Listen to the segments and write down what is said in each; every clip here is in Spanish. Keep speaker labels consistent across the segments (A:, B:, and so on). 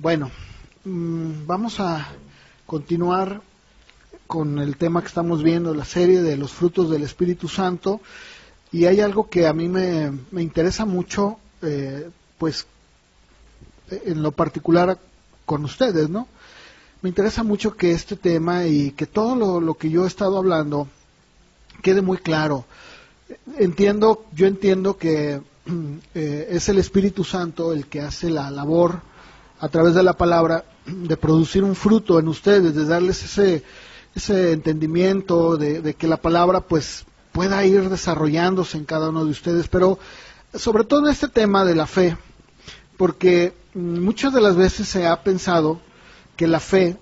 A: Bueno, vamos a continuar con el tema que estamos viendo, la serie de los frutos del Espíritu Santo, y hay algo que a mí me interesa mucho, pues en lo particular con ustedes, ¿no? Me interesa mucho que este tema y que todo lo que yo he estado hablando quede muy claro. Yo entiendo que es el Espíritu Santo el que hace la labor a través de la palabra de producir un fruto en ustedes, de darles ese entendimiento de que la palabra pues pueda ir desarrollándose en cada uno de ustedes, pero sobre todo en este tema de la fe, porque muchas de las veces se ha pensado que la fe,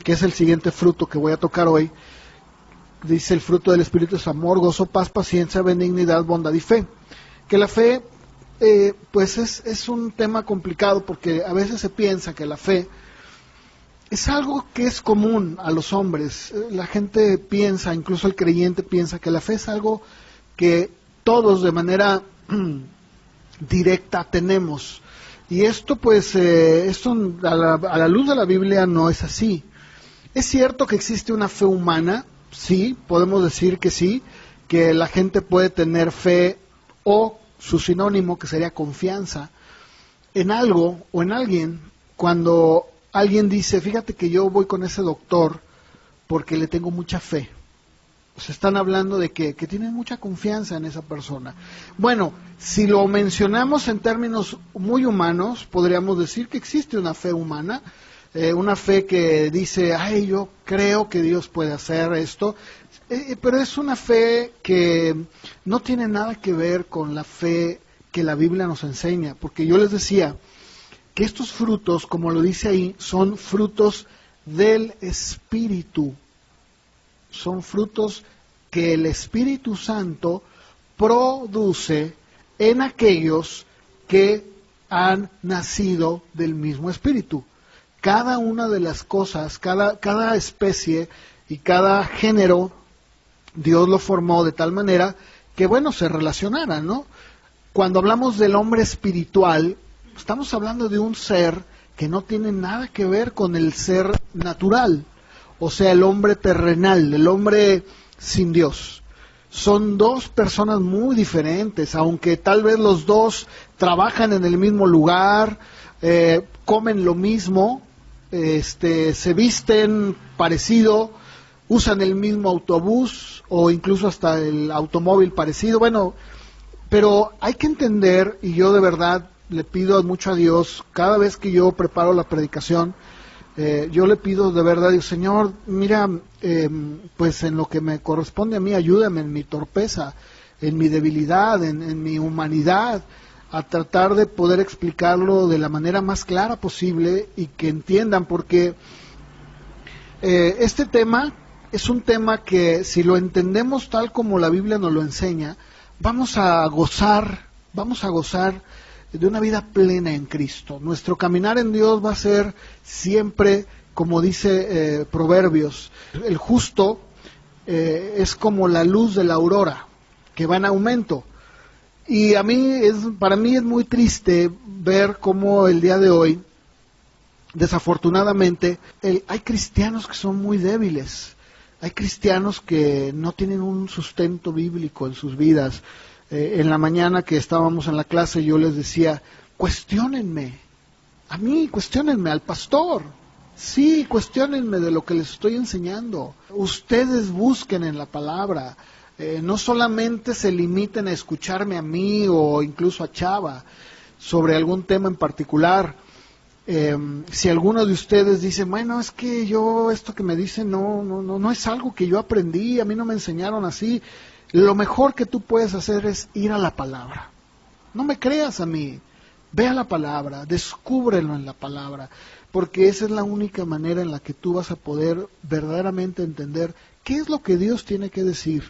A: que es el siguiente fruto que voy a tocar hoy, dice el fruto del Espíritu es amor, gozo, paz, paciencia, benignidad, bondad y fe. Que la fe, pues es un tema complicado porque a veces se piensa que la fe es algo que es común a los hombres. La gente piensa, incluso el creyente piensa que la fe es algo que todos de manera directa tenemos. Y esto pues, esto a la luz de la Biblia no es así. Es cierto que existe una fe humana. Sí, podemos decir que sí, que la gente puede tener fe o su sinónimo que sería confianza en algo o en alguien. Cuando alguien dice, fíjate que yo voy con ese doctor porque le tengo mucha fe. Se están hablando de que tienen mucha confianza en esa persona. Bueno, si lo mencionamos en términos muy humanos, podríamos decir que existe una fe humana. Una fe que dice, ay, yo creo que Dios puede hacer esto, pero es una fe que no tiene nada que ver con la fe que la Biblia nos enseña, porque yo les decía que estos frutos, como lo dice ahí, son frutos del Espíritu, son frutos que el Espíritu Santo produce en aquellos que han nacido del mismo Espíritu. Cada una de las cosas, cada especie y cada género, Dios lo formó de tal manera que, bueno, se relacionaran, ¿no? Cuando hablamos del hombre espiritual, estamos hablando de un ser que no tiene nada que ver con el ser natural, o sea, el hombre terrenal, el hombre sin Dios. Son dos personas muy diferentes, aunque tal vez los dos trabajan en el mismo lugar, comen lo mismo, se visten parecido, usan el mismo autobús o incluso hasta el automóvil parecido. Bueno, pero hay que entender, y yo de verdad le pido mucho a Dios, cada vez que yo preparo la predicación, yo le pido de verdad, digo, Señor, mira, pues en lo que me corresponde a mí, ayúdame en mi torpeza, en mi debilidad, en mi humanidad, a tratar de poder explicarlo de la manera más clara posible y que entiendan, porque este tema es un tema que si lo entendemos tal como la Biblia nos lo enseña, vamos a gozar de una vida plena en Cristo. Nuestro caminar en Dios va a ser siempre, como dice Proverbios, el justo es como la luz de la aurora, que va en aumento. Y para mí es muy triste ver cómo el día de hoy, desafortunadamente, hay cristianos que son muy débiles, hay cristianos que no tienen un sustento bíblico en sus vidas. En la mañana que estábamos en la clase yo les decía, cuestiónenme, a mí, cuestiónenme, al pastor, sí, cuestiónenme de lo que les estoy enseñando, ustedes busquen en la palabra. No solamente se limiten a escucharme a mí o incluso a Chava sobre algún tema en particular. Si alguno de ustedes dice, bueno, es que yo esto que me dicen no es algo que yo aprendí, a mí no me enseñaron así. Lo mejor que tú puedes hacer es ir a la palabra. No me creas a mí, ve a la palabra, descúbrelo en la palabra, porque esa es la única manera en la que tú vas a poder verdaderamente entender qué es lo que Dios tiene que decir.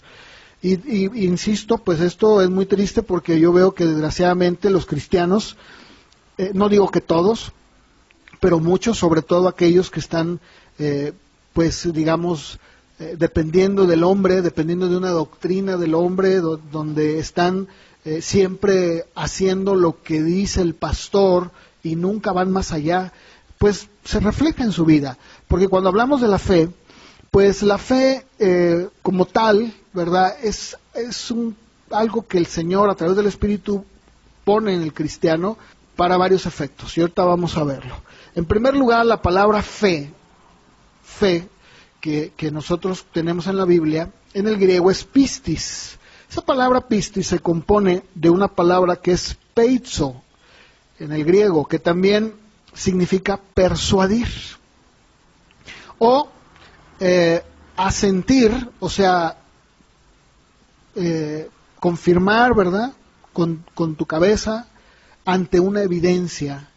A: Y insisto, pues esto es muy triste porque yo veo que desgraciadamente los cristianos, no digo que todos, pero muchos, sobre todo aquellos que están, pues digamos, dependiendo del hombre, dependiendo de una doctrina del hombre, donde están siempre haciendo lo que dice el pastor y nunca van más allá, pues se refleja en su vida. Porque cuando hablamos de la fe, pues la fe como tal, ¿verdad? Es algo que el Señor a través del Espíritu pone en el cristiano para varios efectos. Y ahorita vamos a verlo. En primer lugar, la palabra fe que nosotros tenemos en la Biblia, en el griego es pistis. Esa palabra pistis se compone de una palabra que es peizo, en el griego, que también significa persuadir. O asentir, o sea, confirmar, ¿verdad? Con tu cabeza ante una evidencia.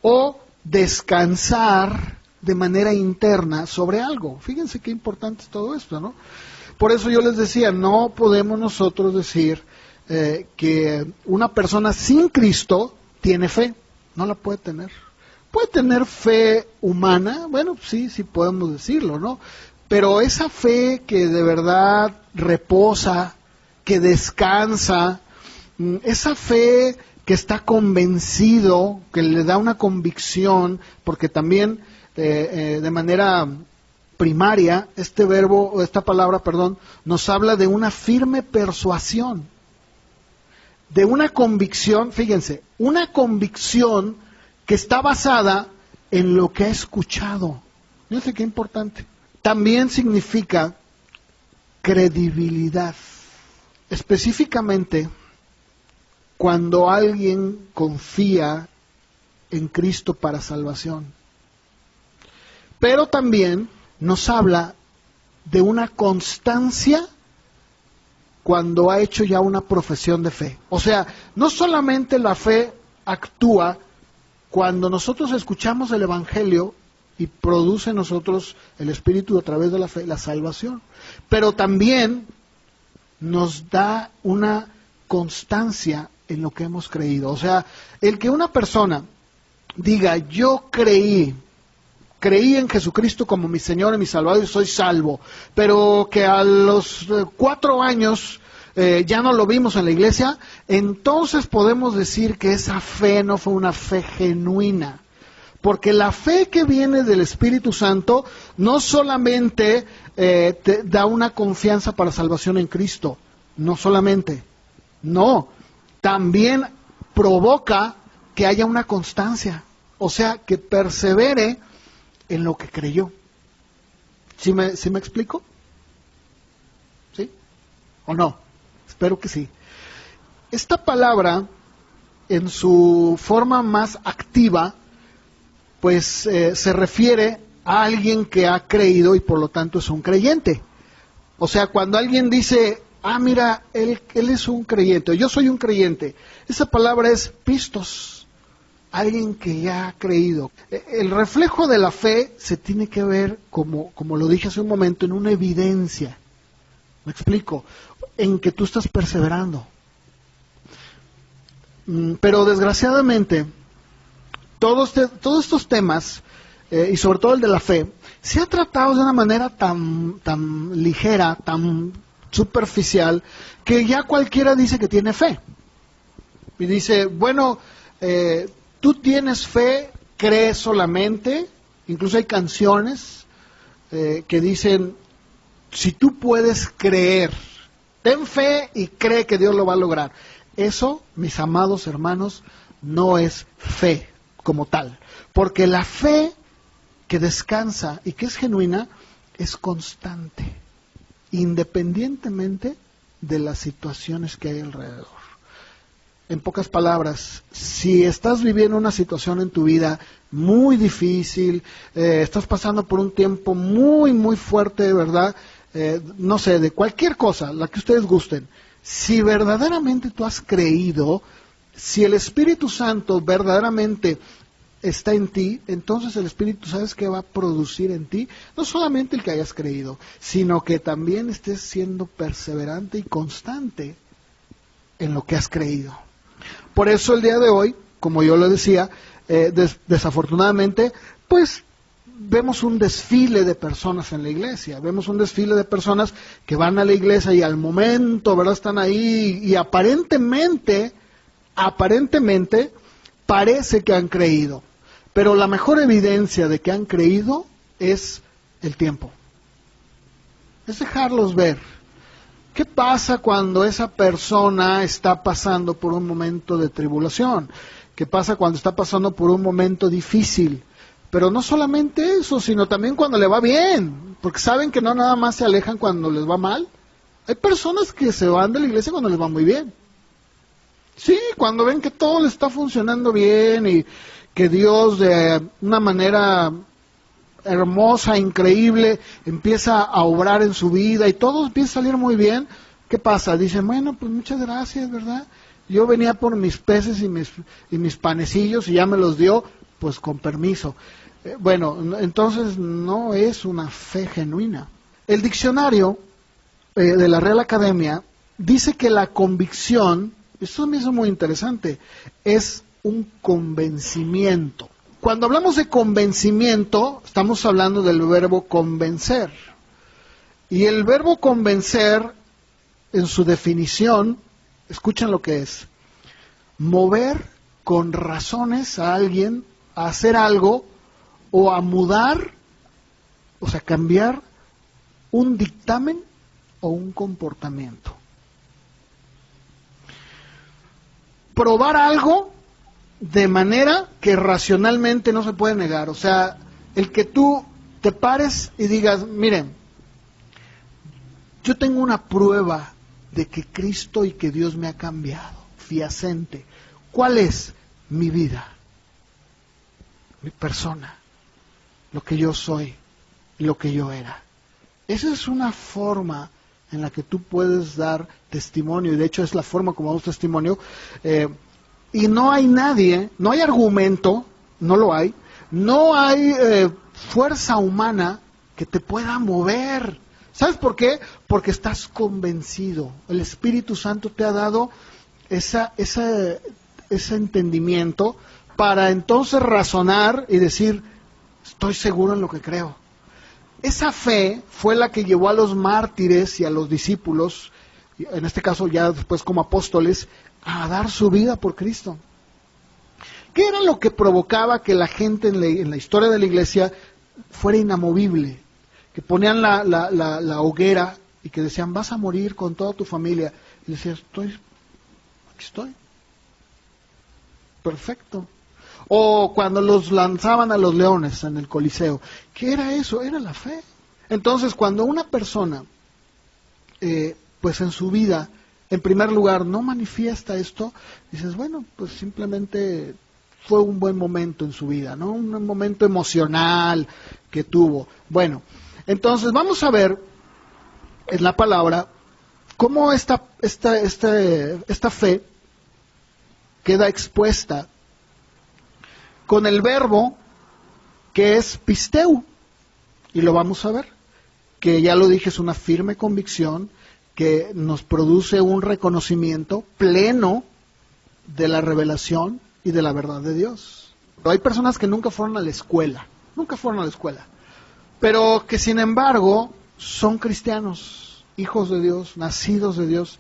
A: O descansar de manera interna sobre algo. Fíjense qué importante es todo esto, ¿no? Por eso yo les decía, no podemos nosotros decir que una persona sin Cristo tiene fe. No la puede tener. Puede tener fe humana, bueno, sí podemos decirlo, ¿no? Pero esa fe que de verdad reposa, que descansa, esa fe que está convencido, que le da una convicción, porque también de manera primaria, este verbo, o esta palabra, perdón, nos habla de una firme persuasión, de una convicción, fíjense, una convicción que está basada en lo que ha escuchado. Fíjense qué importante. También significa credibilidad. Específicamente, cuando alguien confía en Cristo para salvación. Pero también nos habla de una constancia cuando ha hecho ya una profesión de fe. O sea, no solamente la fe actúa cuando nosotros escuchamos el Evangelio y produce en nosotros el Espíritu a través de la fe, la salvación, pero también nos da una constancia en lo que hemos creído. O sea, el que una persona diga, yo creí en Jesucristo como mi Señor y mi Salvador y soy salvo, pero que a los 4 años ya no lo vimos en la iglesia, entonces podemos decir que esa fe no fue una fe genuina. Porque la fe que viene del Espíritu Santo no solamente te da una confianza para salvación en Cristo, no solamente, no, también provoca que haya una constancia, o sea, que persevere en lo que creyó. ¿Sí me explico? ¿Sí? ¿O no? Espero que sí. Esta palabra, en su forma más activa, pues se refiere a alguien que ha creído y por lo tanto es un creyente. O sea, cuando alguien dice, mira, él es un creyente, yo soy un creyente, esa palabra es pistos, alguien que ya ha creído. El reflejo de la fe se tiene que ver, como lo dije hace un momento, en una evidencia. ¿Me explico? En que tú estás perseverando. Pero desgraciadamente, todos estos temas, y sobre todo el de la fe, se ha tratado de una manera tan ligera, tan superficial, que ya cualquiera dice que tiene fe. Y dice, bueno, tú tienes fe, crees solamente. Incluso hay canciones que dicen, si tú puedes creer, ten fe y cree que Dios lo va a lograr. Eso, mis amados hermanos, no es fe como tal, porque la fe que descansa y que es genuina es constante, independientemente de las situaciones que hay alrededor. En pocas palabras, si estás viviendo una situación en tu vida muy difícil, estás pasando por un tiempo muy, muy fuerte, ¿verdad? No sé, de cualquier cosa, la que ustedes gusten. Si verdaderamente tú has creído, si el Espíritu Santo verdaderamente está en ti, entonces el Espíritu, ¿sabes qué va a producir en ti? No solamente el que hayas creído, sino que también estés siendo perseverante y constante en lo que has creído. Por eso el día de hoy, como yo lo decía, desafortunadamente, pues vemos un desfile de personas en la iglesia, vemos un desfile de personas que van a la iglesia y al momento, ¿verdad?, están ahí y aparentemente parece que han creído, Pero la mejor evidencia de que han creído es el tiempo. Es dejarlos ver. ¿Qué pasa cuando esa persona está pasando por un momento de tribulación? ¿Qué pasa cuando está pasando por un momento difícil? Pero no solamente eso, sino también cuando le va bien, porque saben que no nada más se alejan cuando les va mal. Hay personas que se van de la iglesia cuando les va muy bien. Sí, cuando ven que todo les está funcionando bien y que Dios de una manera hermosa, increíble, empieza a obrar en su vida y todo empieza a salir muy bien. ¿Qué pasa? Dicen, bueno, pues muchas gracias, ¿verdad? Yo venía por mis peces y mis panecillos y ya me los dio, pues con permiso. Bueno, entonces no es una fe genuina. El diccionario de la Real Academia dice que la convicción, esto me hizo muy interesante, es un convencimiento. Cuando hablamos de convencimiento, estamos hablando del verbo convencer. Y el verbo convencer, en su definición, escuchen lo que es: mover con razones a alguien a hacer algo o a mudar, o sea, cambiar un dictamen o un comportamiento. Probar algo de manera que racionalmente no se puede negar. O sea, el que tú te pares y digas, miren, yo tengo una prueba de que Cristo y que Dios me ha cambiado, fehaciente. ¿Cuál es? Mi vida, mi persona, lo que yo soy, lo que yo era. Esa es una forma en la que tú puedes dar testimonio, y de hecho es la forma como damos testimonio. Y no hay nadie, no hay argumento, no lo hay, no hay fuerza humana que te pueda mover. ¿Sabes por qué? Porque estás convencido. El Espíritu Santo te ha dado ese entendimiento para entonces razonar y decir, estoy seguro en lo que creo. Esa fe fue la que llevó a los mártires y a los discípulos, en este caso ya después como apóstoles, a dar su vida por Cristo. ¿Qué era lo que provocaba que la gente en la historia de la iglesia fuera inamovible? Que ponían la hoguera y que decían, vas a morir con toda tu familia. Y decías, aquí estoy. Perfecto. O cuando los lanzaban a los leones en el Coliseo. ¿Qué era eso? Era la fe. Entonces, cuando una persona, pues en su vida, en primer lugar, no manifiesta esto, dices, bueno, pues simplemente fue un buen momento en su vida, ¿no? Un momento emocional que tuvo. Bueno, entonces vamos a ver en la palabra cómo esta fe queda expuesta con el verbo que es pisteu, y lo vamos a ver, que ya lo dije, es una firme convicción que nos produce un reconocimiento pleno de la revelación y de la verdad de Dios. Pero hay personas que nunca fueron a la escuela, pero que sin embargo son cristianos, hijos de Dios, nacidos de Dios,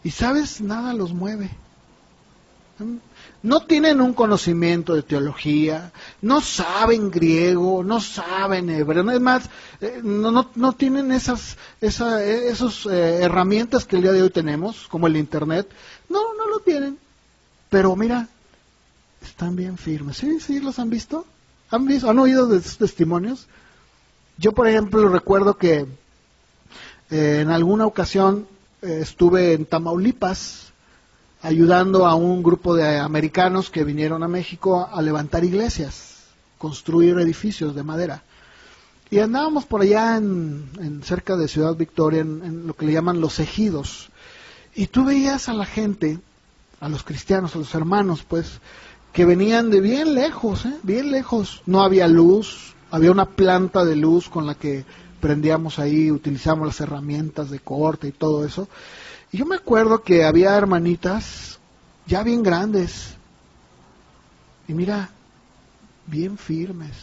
A: y sabes, nada los mueve. No tienen un conocimiento de teología, no saben griego, no saben hebreo, es más, no tienen esas herramientas que el día de hoy tenemos, como el internet, no lo tienen, pero mira, están bien firmes. ¿Sí los han visto? ¿Han oído de sus testimonios? Yo, por ejemplo, recuerdo que en alguna ocasión estuve en Tamaulipas ayudando a un grupo de americanos que vinieron a México a levantar iglesias, construir edificios de madera. Y andábamos por allá en cerca de Ciudad Victoria, en lo que le llaman los ejidos. Y tú veías a la gente, a los cristianos, a los hermanos, pues, que venían de bien lejos, bien lejos. No había luz, había una planta de luz con la que prendíamos ahí, utilizamos las herramientas de corte y todo eso. Y yo me acuerdo que había hermanitas ya bien grandes, y mira, bien firmes.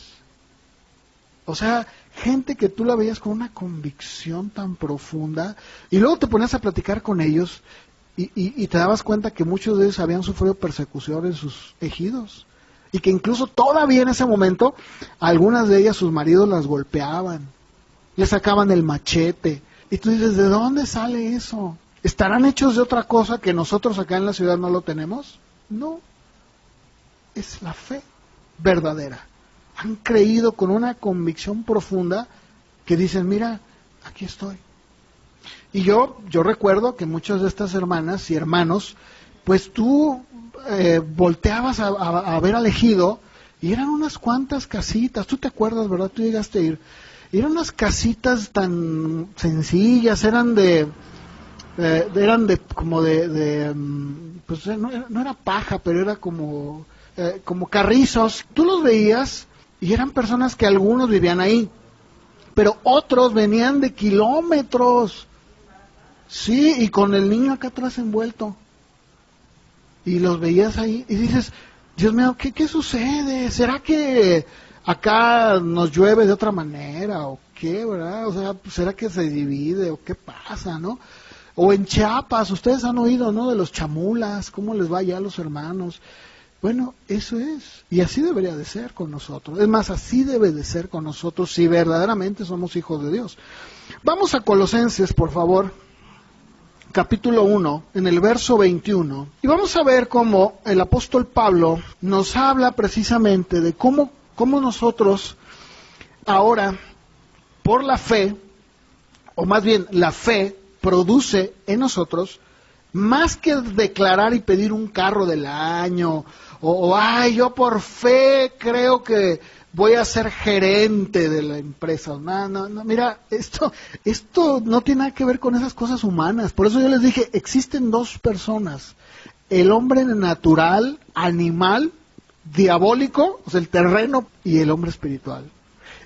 A: O sea, gente que tú la veías con una convicción tan profunda, y luego te ponías a platicar con ellos, y te dabas cuenta que muchos de ellos habían sufrido persecución en sus ejidos. y que incluso todavía en ese momento algunas de ellas sus maridos las golpeaban, les sacaban el machete, y tú dices, ¿de dónde sale eso? ¿Estarán hechos de otra cosa que nosotros acá en la ciudad no lo tenemos? No, es la fe verdadera. Han creído con una convicción profunda que dicen, mira, aquí estoy. Y yo recuerdo que muchas de estas hermanas y hermanos, pues tú volteabas a ver al ejido y eran unas cuantas casitas, tú te acuerdas, ¿verdad? Tú llegaste a ir. Y eran unas casitas tan sencillas, eran pues no era paja, pero era como carrizos. Tú los veías y eran personas que algunos vivían ahí, pero otros venían de kilómetros, sí, y con el niño acá atrás envuelto, y los veías ahí y dices, Dios mío, ¿qué sucede? ¿Será que acá nos llueve de otra manera o qué, verdad? O sea, ¿será que se divide o qué pasa, no? O en Chiapas, ustedes han oído, ¿no? De los chamulas, cómo les va ya a los hermanos. Bueno, eso es, y así debería de ser con nosotros. Es más, así debe de ser con nosotros si verdaderamente somos hijos de Dios. Vamos a Colosenses, por favor, capítulo 1, en el verso 21, y vamos a ver cómo el apóstol Pablo nos habla precisamente de cómo nosotros ahora, por la fe, o más bien la fe produce en nosotros, más que declarar y pedir un carro del año, ay, yo por fe creo que voy a ser gerente de la empresa. No, mira, esto no tiene nada que ver con esas cosas humanas. Por eso yo les dije, existen dos personas, el hombre natural, animal, diabólico, o sea, el terreno, y el hombre espiritual.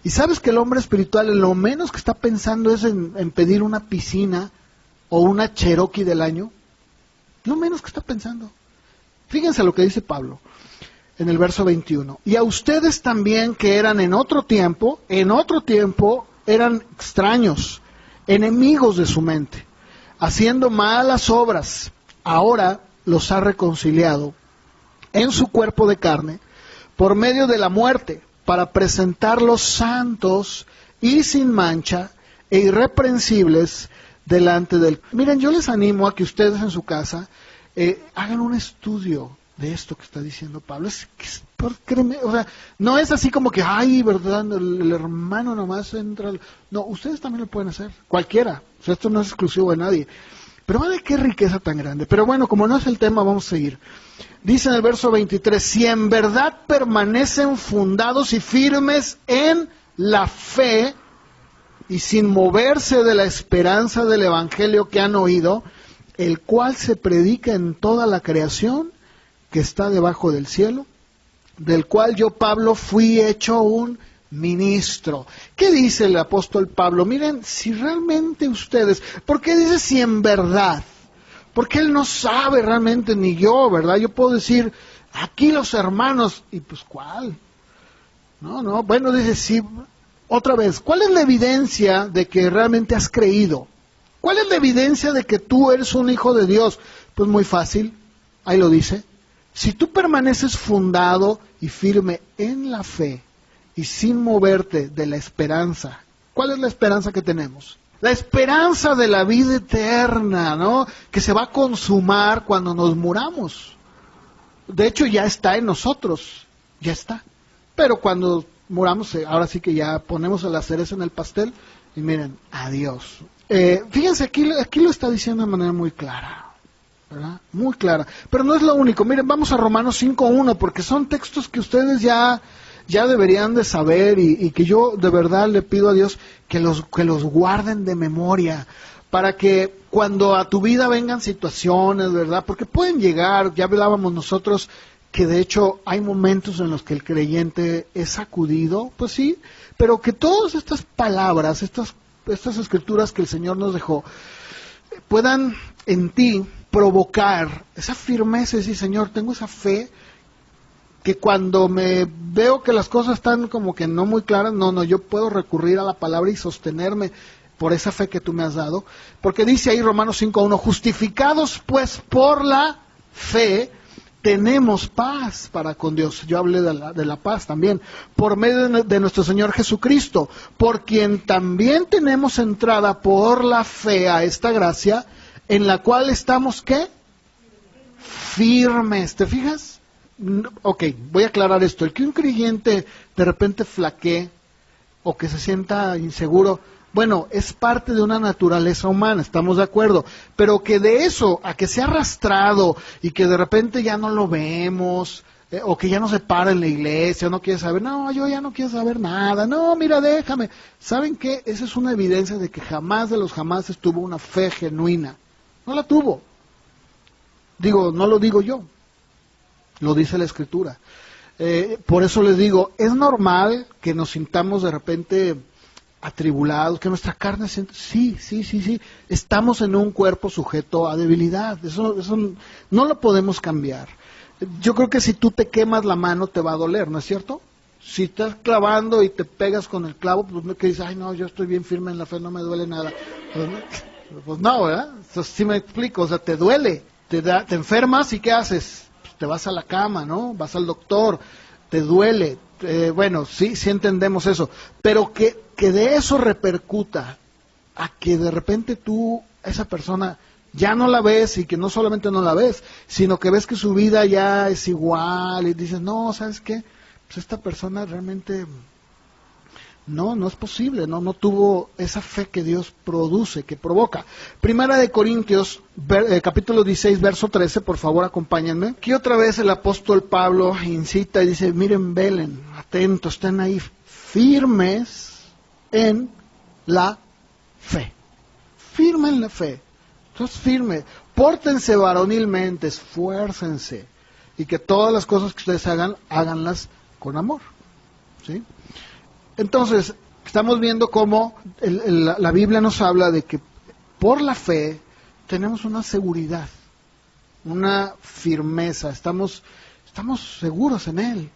A: Y sabes que el hombre espiritual lo menos que está pensando es en pedir una piscina o una Cherokee del año. Lo menos que está pensando. Fíjense lo que dice Pablo en el verso 21. Y a ustedes también que eran en otro tiempo eran extraños, enemigos de su mente, haciendo malas obras, ahora los ha reconciliado en su cuerpo de carne por medio de la muerte, para presentarlos santos y sin mancha e irreprensibles delante del... Miren, yo les animo a que ustedes en su casa hagan un estudio de esto que está diciendo Pablo. Créeme, o sea, no es así como que, ay, verdad, el hermano nomás entra... No, ustedes también lo pueden hacer, cualquiera. O sea, esto no es exclusivo de nadie. Pero madre, qué riqueza tan grande. Pero bueno, como no es el tema, vamos a seguir. Dice en el verso 23, si en verdad permanecen fundados y firmes en la fe y sin moverse de la esperanza del evangelio que han oído, el cual se predica en toda la creación que está debajo del cielo, del cual yo, Pablo, fui hecho un ministro. ¿Qué dice el apóstol Pablo? Miren, si realmente ustedes, ¿por qué dice si en verdad? Porque él no sabe realmente, ni yo, ¿verdad? Yo puedo decir, aquí los hermanos, y pues ¿cuál? No, bueno, dice, sí, otra vez, ¿cuál es la evidencia de que realmente has creído? ¿Cuál es la evidencia de que tú eres un hijo de Dios? Pues muy fácil, ahí lo dice. Si tú permaneces fundado y firme en la fe y sin moverte de la esperanza, ¿cuál es la esperanza que tenemos? La esperanza de la vida eterna, ¿no? Que se va a consumar cuando nos muramos. De hecho, ya está en nosotros, ya está. Pero cuando muramos, ahora sí que ya ponemos la cereza en el pastel y miren, adiós. Fíjense, aquí lo está diciendo de manera muy clara, ¿verdad? Muy clara. Pero no es lo único. Miren, vamos a Romanos 5:1, porque son textos que ustedes ya deberían de saber y que yo de verdad le pido a Dios que los guarden de memoria, para que cuando a tu vida vengan situaciones, ¿verdad? Porque pueden llegar, ya hablábamos nosotros que de hecho hay momentos en los que el creyente es sacudido, pues sí, pero que todas estas palabras, estas escrituras que el Señor nos dejó, puedan en ti provocar esa firmeza y decir, Señor, tengo esa fe, que cuando me veo que las cosas están como que no muy claras, yo puedo recurrir a la palabra y sostenerme por esa fe que tú me has dado, porque dice ahí Romanos 5:1, justificados pues por la fe, tenemos paz para con Dios. Yo hablé de la paz también, por medio de nuestro Señor Jesucristo, por quien también tenemos entrada por la fe a esta gracia, en la cual estamos, ¿qué? Firmes. ¿Te fijas? Ok, voy a aclarar esto. El que un creyente de repente flaquee o que se sienta inseguro, bueno, es parte de una naturaleza humana, estamos de acuerdo, pero que de eso a que sea arrastrado y que de repente ya no lo vemos, o que ya no se para en la iglesia, no quiere saber, no, yo ya no quiero saber nada, no, mira, déjame. ¿Saben qué? Esa es una evidencia de que jamás de los jamases tuvo una fe genuina. No la tuvo. Digo, no lo digo yo, lo dice la Escritura. Por eso les digo, es normal que nos sintamos de repente atribulados, que nuestra carne siente, sí, estamos en un cuerpo sujeto a debilidad, eso no lo podemos cambiar. Yo creo que si tú te quemas la mano te va a doler, ¿no es cierto? Si estás clavando y te pegas con el clavo, pues no que dices, ay no, yo estoy bien firme en la fe, no me duele nada. Pues no, ¿verdad? Entonces sí me explico, o sea, te duele, te enfermas y ¿qué haces? Pues te vas a la cama, ¿no? Vas al doctor, te duele. Bueno, sí entendemos eso, pero que de eso repercuta a que de repente tú, esa persona, ya no la ves, y que no solamente no la ves, sino que ves que su vida ya es igual, y dices, no, ¿sabes qué? Pues esta persona realmente, no es posible, no tuvo esa fe que Dios produce, que provoca. Primera de Corintios, capítulo 16, verso 13, por favor acompáñenme. Aquí otra vez el apóstol Pablo incita y dice, miren, velen, atentos, estén ahí firmes en la fe. Firme en la fe. Entonces firme, pórtense varonilmente, esfuércense, y que todas las cosas que ustedes hagan, háganlas con amor. ¿Sí? Entonces, estamos viendo cómo la Biblia nos habla de que por la fe tenemos una seguridad, una firmeza, estamos seguros en Él.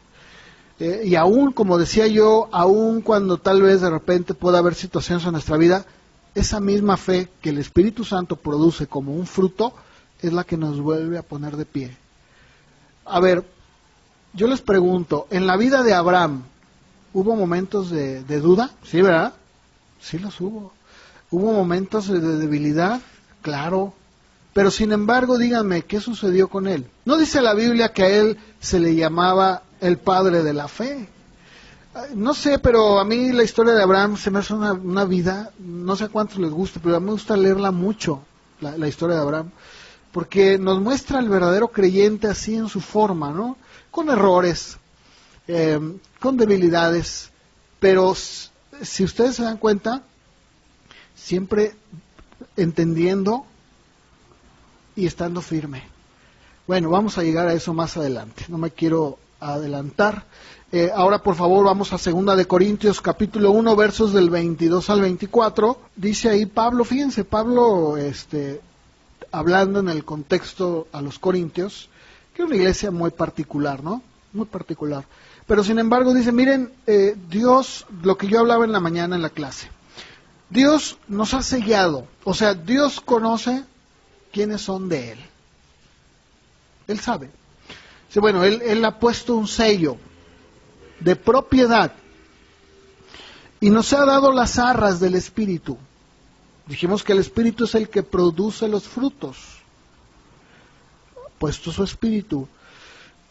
A: Y aún, como decía yo, aún cuando tal vez de repente pueda haber situaciones en nuestra vida, esa misma fe que el Espíritu Santo produce como un fruto, es la que nos vuelve a poner de pie. A ver, yo les pregunto, en la vida de Abraham, ¿hubo momentos de duda? Sí, ¿verdad? Sí los hubo. ¿Hubo momentos de debilidad? Claro. Pero sin embargo, díganme, ¿qué sucedió con él? ¿No dice la Biblia que a él se le llamaba el padre de la fe? No sé, pero a mí la historia de Abraham se me hace una vida, no sé a cuántos les gusta, pero a mí me gusta leerla mucho, la historia de Abraham, porque nos muestra al verdadero creyente así en su forma, ¿no? Con errores, con debilidades, pero si ustedes se dan cuenta, siempre entendiendo y estando firme. Bueno, vamos a llegar a eso más adelante, no me quiero adelantar. Ahora por favor vamos a 2 de Corintios capítulo 1 versos del 22 al 24, dice ahí Pablo, fíjense, Pablo hablando en el contexto a los corintios, que es una iglesia muy particular, ¿no? Muy particular. Pero sin embargo dice, miren, Dios, lo que yo hablaba en la mañana en la clase, Dios nos ha sellado, o sea, Dios conoce quiénes son de Él. Él sabe. Dice, bueno, Él ha puesto un sello de propiedad y nos ha dado las arras del Espíritu. Dijimos que el Espíritu es el que produce los frutos. Puesto su Espíritu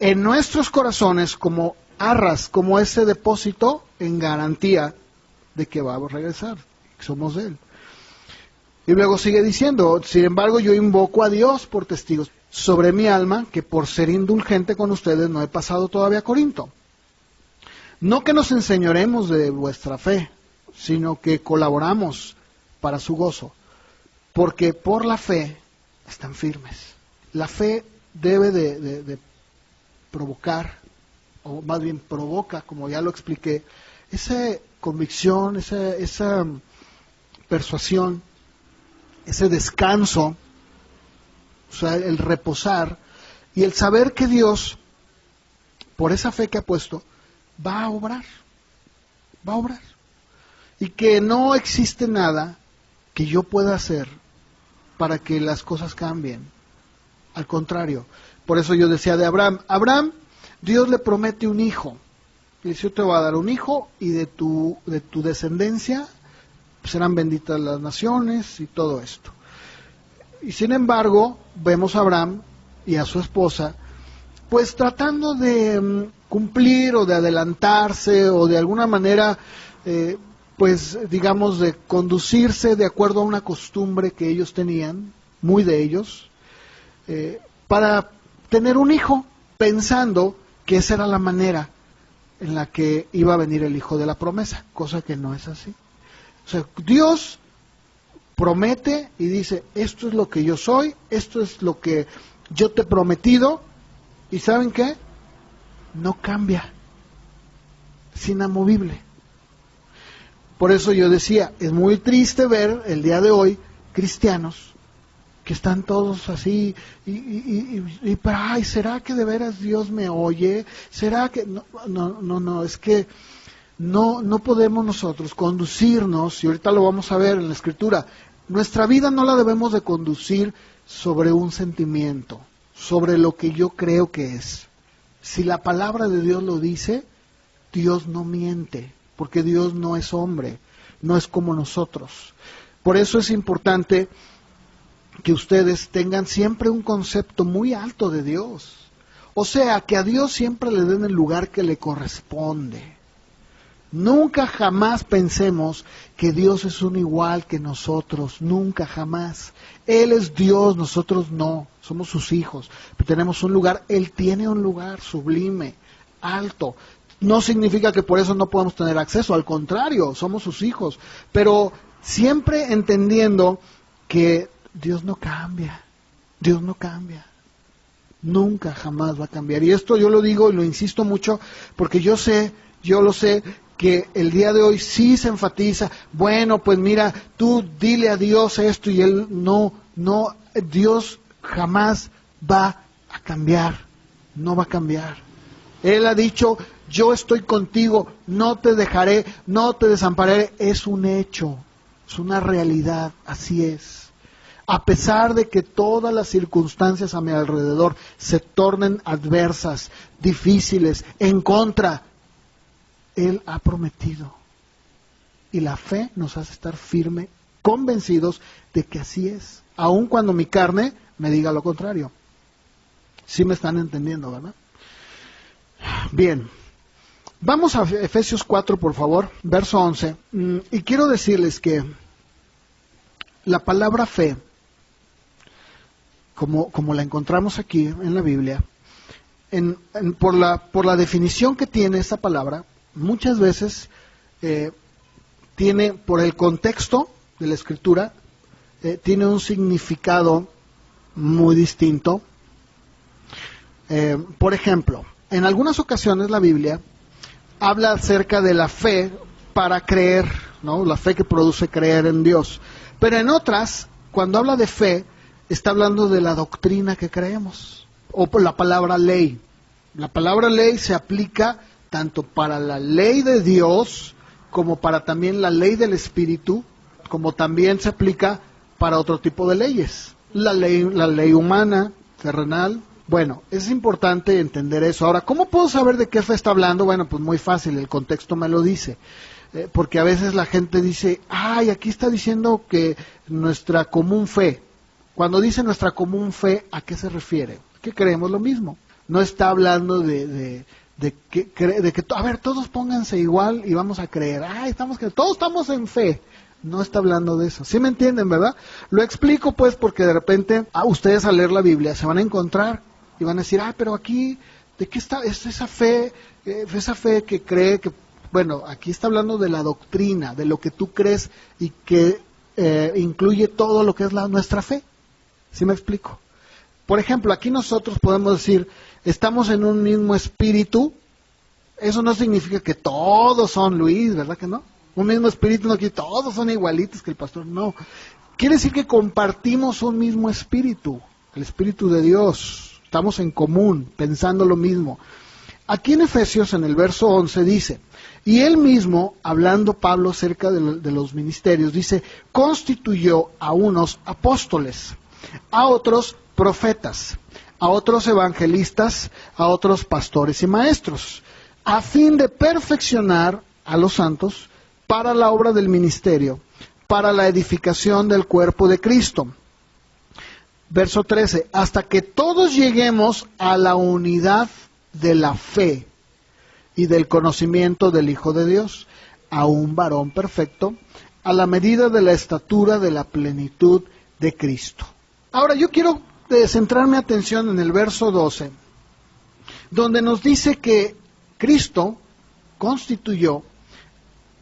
A: en nuestros corazones como arras, como ese depósito en garantía de que vamos a regresar, que somos de Él. Y luego sigue diciendo, sin embargo yo invoco a Dios por testigos sobre mi alma, que por ser indulgente con ustedes no he pasado todavía a Corinto. No que nos enseñoremos de vuestra fe, sino que colaboramos para su gozo, porque por la fe están firmes. La fe debe de provocar, o más bien provoca, como ya lo expliqué, esa convicción, esa persuasión, ese descanso, o sea, el reposar y el saber que Dios, por esa fe que ha puesto, va a obrar, y que no existe nada que yo pueda hacer para que las cosas cambien. Al contrario, Por eso yo decía de Abraham. Abraham, Dios le promete un hijo. Y dice, yo te voy a dar un hijo y de tu descendencia serán benditas las naciones y todo esto. Y sin embargo, vemos a Abraham y a su esposa, pues tratando de cumplir o de adelantarse o de alguna manera, pues digamos, de conducirse de acuerdo a una costumbre que ellos tenían, muy de ellos, para tener un hijo, pensando que esa era la manera en la que iba a venir el hijo de la promesa, cosa que no es así. O sea, Dios promete y dice, esto es lo que yo soy, esto es lo que yo te he prometido, y ¿saben qué? No cambia, es inamovible. Por eso yo decía, es muy triste ver el día de hoy cristianos que están todos así, pero ay, ¿será que de veras Dios me oye? ¿Será que...? No, es que no podemos nosotros conducirnos, y ahorita lo vamos a ver en la Escritura, nuestra vida no la debemos de conducir sobre un sentimiento, sobre lo que yo creo que es. Si la palabra de Dios lo dice, Dios no miente, porque Dios no es hombre, no es como nosotros. Por eso es importante que ustedes tengan siempre un concepto muy alto de Dios. O sea, que a Dios siempre le den el lugar que le corresponde. Nunca jamás pensemos que Dios es un igual que nosotros, nunca jamás. Él es Dios, nosotros no, somos sus hijos, pero tenemos un lugar, Él tiene un lugar sublime, alto. No significa que por eso no podamos tener acceso, al contrario, somos sus hijos, pero siempre entendiendo que Dios no cambia, Dios no cambia. Nunca jamás va a cambiar. Y esto yo lo digo y lo insisto mucho porque yo lo sé, que el día de hoy sí se enfatiza, bueno, pues mira, tú dile a Dios esto y Él no, Dios jamás va a cambiar, no va a cambiar. Él ha dicho, yo estoy contigo, no te dejaré, no te desampararé, es un hecho, es una realidad, así es. A pesar de que todas las circunstancias a mi alrededor se tornen adversas, difíciles, en contra, Él ha prometido. Y la fe nos hace estar firmes, convencidos de que así es. Aun cuando mi carne me diga lo contrario. ¿Sí me están entendiendo, verdad? Bien. Vamos a Efesios 4, por favor, verso 11. Y quiero decirles que la palabra fe, como la encontramos aquí en la Biblia, por la definición que tiene esta palabra, muchas veces tiene, por el contexto de la Escritura, tiene un significado muy distinto. Por ejemplo, en algunas ocasiones la Biblia habla acerca de la fe para creer, ¿no? La fe que produce creer en Dios. Pero en otras, cuando habla de fe, está hablando de la doctrina que creemos, o por la palabra ley. La palabra ley se aplica tanto para la ley de Dios, como para también la ley del Espíritu, como también se aplica para otro tipo de leyes. La ley humana, terrenal. Bueno, es importante entender eso. Ahora, ¿cómo puedo saber de qué fe está hablando? Bueno, pues muy fácil, el contexto me lo dice. Porque a veces la gente dice, ay, aquí está diciendo que nuestra común fe. Cuando dice nuestra común fe, ¿a qué se refiere? Que creemos lo mismo. No está hablando de que, a ver, todos pónganse igual y vamos a creer. Ay, todos estamos en fe. No está hablando de eso. ¿Sí me entienden, verdad? Lo explico pues porque de repente ustedes al leer la Biblia se van a encontrar y van a decir, pero aquí, ¿de qué está esa fe? Esa fe que cree que, bueno, aquí está hablando de la doctrina, de lo que tú crees y que incluye todo lo que es nuestra fe. ¿Sí me explico? Por ejemplo, aquí nosotros podemos decir, estamos en un mismo espíritu. Eso no significa que todos son Luis, ¿verdad que no? Un mismo espíritu no quiere que todos son igualitos que el pastor, no. Quiere decir que compartimos un mismo espíritu, el Espíritu de Dios. Estamos en común, pensando lo mismo. Aquí en Efesios, en el verso 11, dice, y él mismo, hablando Pablo acerca de los ministerios, dice, constituyó a unos apóstoles, a otros profetas, a otros evangelistas, a otros pastores y maestros, a fin de perfeccionar a los santos para la obra del ministerio, para la edificación del cuerpo de Cristo. Verso 13, hasta que todos lleguemos a la unidad de la fe y del conocimiento del Hijo de Dios, a un varón perfecto, a la medida de la estatura de la plenitud de Cristo. Ahora yo quiero centrar mi atención en el verso 12, donde nos dice que Cristo constituyó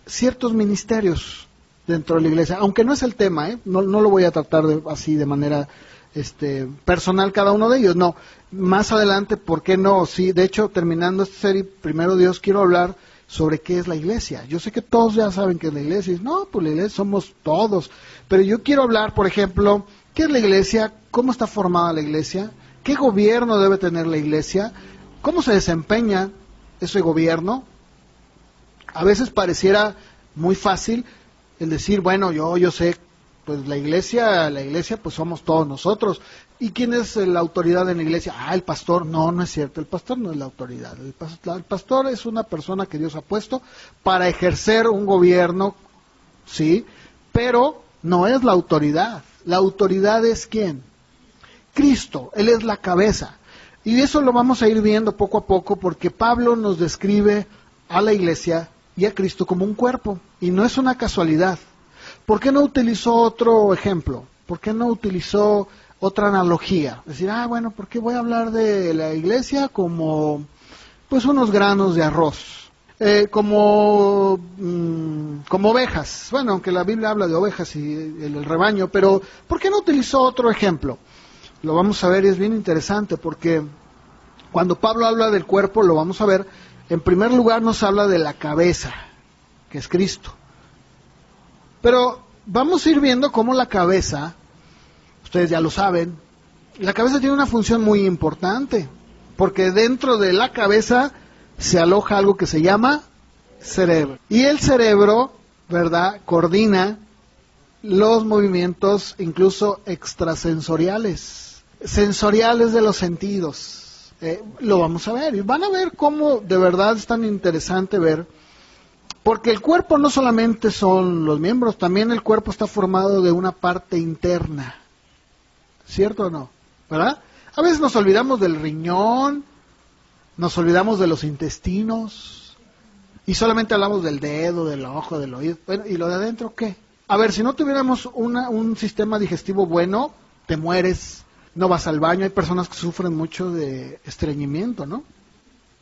A: ciertos ministerios dentro de la iglesia, aunque no es el tema, no lo voy a tratar así de manera personal cada uno de ellos, no, más adelante, ¿por qué no? Sí, de hecho, terminando esta serie, primero Dios, quiero hablar sobre qué es la iglesia. Yo sé que todos ya saben qué es la iglesia, y no, pues la iglesia somos todos, pero yo quiero hablar, por ejemplo, ¿qué es la iglesia? ¿Cómo está formada la iglesia? ¿Qué gobierno debe tener la iglesia? ¿Cómo se desempeña ese gobierno? A veces pareciera muy fácil el decir, bueno, yo sé, pues la iglesia pues somos todos nosotros. ¿Y quién es la autoridad en la iglesia? El pastor. No, no es cierto, el pastor no es la autoridad. El pastor es una persona que Dios ha puesto para ejercer un gobierno, sí, pero no es la autoridad. La autoridad es ¿quién? Cristo, Él es la cabeza. Y eso lo vamos a ir viendo poco a poco porque Pablo nos describe a la iglesia y a Cristo como un cuerpo. Y no es una casualidad. ¿Por qué no utilizó otro ejemplo? ¿Por qué no utilizó otra analogía? Decir, bueno, ¿por qué voy a hablar de la iglesia como pues unos granos de arroz? Como ovejas. Bueno, aunque la Biblia habla de ovejas y el rebaño, pero ¿por qué no utilizó otro ejemplo? Lo vamos a ver y es bien interesante porque cuando Pablo habla del cuerpo, lo vamos a ver, en primer lugar nos habla de la cabeza, que es Cristo. Pero vamos a ir viendo cómo la cabeza, ustedes ya lo saben, la cabeza tiene una función muy importante, porque dentro de la cabeza se aloja algo que se llama cerebro. Y el cerebro, ¿verdad?, coordina los movimientos incluso extrasensoriales, sensoriales de los sentidos. Lo vamos a ver, y van a ver cómo de verdad es tan interesante ver, porque el cuerpo no solamente son los miembros, también el cuerpo está formado de una parte interna, ¿cierto o no? ¿Verdad? A veces nos olvidamos del riñón, nos olvidamos de los intestinos, y solamente hablamos del dedo, del ojo, del oído. Bueno, ¿y lo de adentro qué? A ver, si no tuviéramos un sistema digestivo bueno, te mueres, no vas al baño. Hay personas que sufren mucho de estreñimiento, ¿no?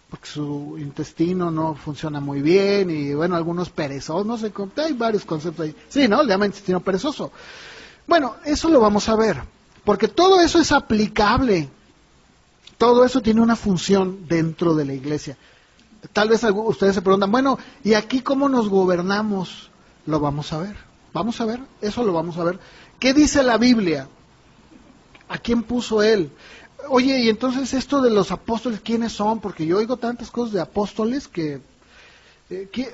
A: Porque su intestino no funciona muy bien, y bueno, algunos perezosos, no sé, hay varios conceptos ahí. Sí, ¿no? Le llaman intestino perezoso. Bueno, eso lo vamos a ver, porque todo eso es aplicable. Todo eso tiene una función dentro de la iglesia. Tal vez ustedes se preguntan, bueno, ¿y aquí cómo nos gobernamos? Lo vamos a ver. Vamos a ver, eso lo vamos a ver. ¿Qué dice la Biblia? ¿A quién puso Él? Oye, y entonces esto de los apóstoles, ¿quiénes son? Porque yo oigo tantas cosas de apóstoles que